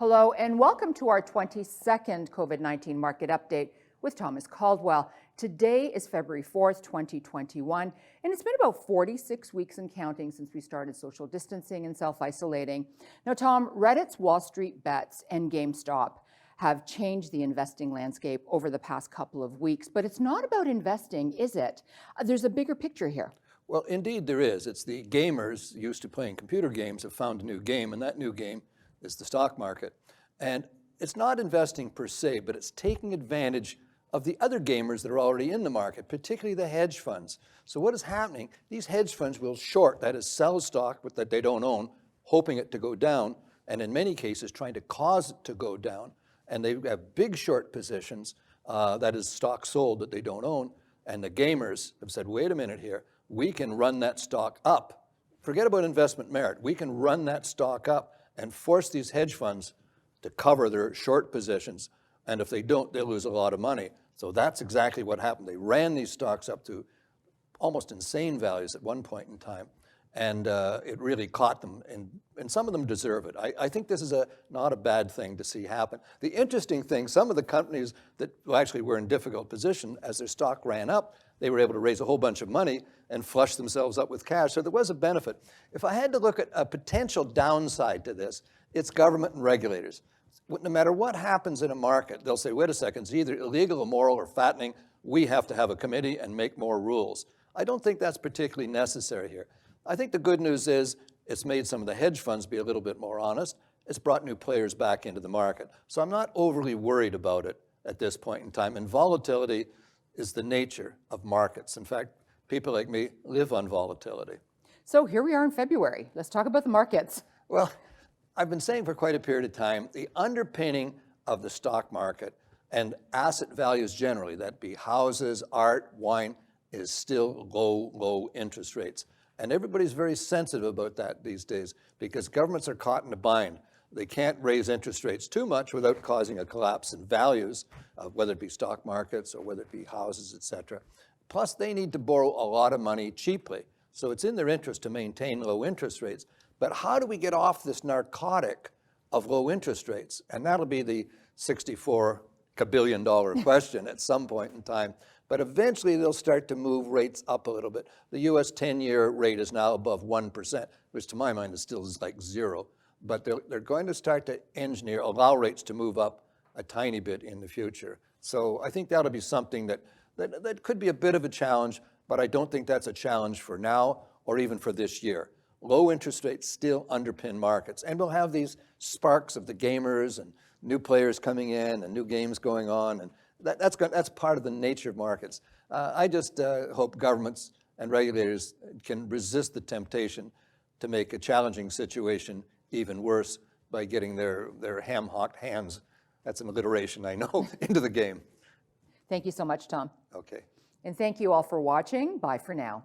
Hello and welcome to our 22nd COVID-19 market update with Thomas Caldwell. Today is February 4th, 2021, and it's been about 46 weeks and counting since we started social distancing and self-isolating. Now, Tom, Reddit's WallStreetBets and GameStop have changed the investing landscape over the past couple of weeks, but it's not about investing, is it? There's a bigger picture here. Well, indeed there is. It's the gamers used to playing computer games have found a new game, and that new game is the stock market. And it's not investing per se, but it's taking advantage of the other gamers that are already in the market, particularly the hedge funds. So what is happening? These hedge funds will short, that is sell stock that they don't own, hoping it to go down, and in many cases trying to cause it to go down. And they have big short positions, that is stock sold that they don't own. And the gamers have said, wait a minute here, we can run that stock up. Forget about investment merit. We can run that stock up and force these hedge funds to cover their short positions. And if they don't, they'll lose a lot of money. So that's exactly what happened. They ran these stocks up to almost insane values at one point in time. And it really caught them, and some of them deserve it. I think this is not a bad thing to see happen. The interesting thing, some of the companies that actually were in difficult position, as their stock ran up, they were able to raise a whole bunch of money and flush themselves up with cash. So there was a benefit. If I had to look at a potential downside to this, it's government and regulators. No matter what happens in a market, they'll say, wait a second, it's either illegal, immoral, or fattening. We have to have a committee and make more rules. I don't think that's particularly necessary here. I think the good news is it's made some of the hedge funds be a little bit more honest. It's brought new players back into the market. So I'm not overly worried about it at this point in time. And volatility is the nature of markets. In fact, people like me live on volatility. So here we are in February. Let's talk about the markets. Well, I've been saying for quite a period of time, the underpinning of the stock market and asset values generally, that be houses, art, wine, is still low interest rates. And everybody's very sensitive about that these days because governments are caught in a bind. They can't raise interest rates too much without causing a collapse in values, whether it be stock markets or whether it be houses, et cetera. Plus, they need to borrow a lot of money cheaply. So it's in their interest to maintain low interest rates. But how do we get off this narcotic of low interest rates? And that'll be the $64 billion question at some point in time. But eventually they'll start to move rates up a little bit. The US 10-year rate is now above 1%, which to my mind is still like zero. But they're going to start to allow rates to move up a tiny bit in the future. So I think that'll be something that could be a bit of a challenge, but I don't think that's a challenge for now or even for this year. Low interest rates still underpin markets. And we'll have these sparks of the gamers and new players coming in and new games going on. And that's part of the nature of markets. I just hope governments and regulators can resist the temptation to make a challenging situation even worse by getting their ham-hocked hands, that's an alliteration I know, into the game. Thank you so much, Tom. Okay. And thank you all for watching. Bye for now.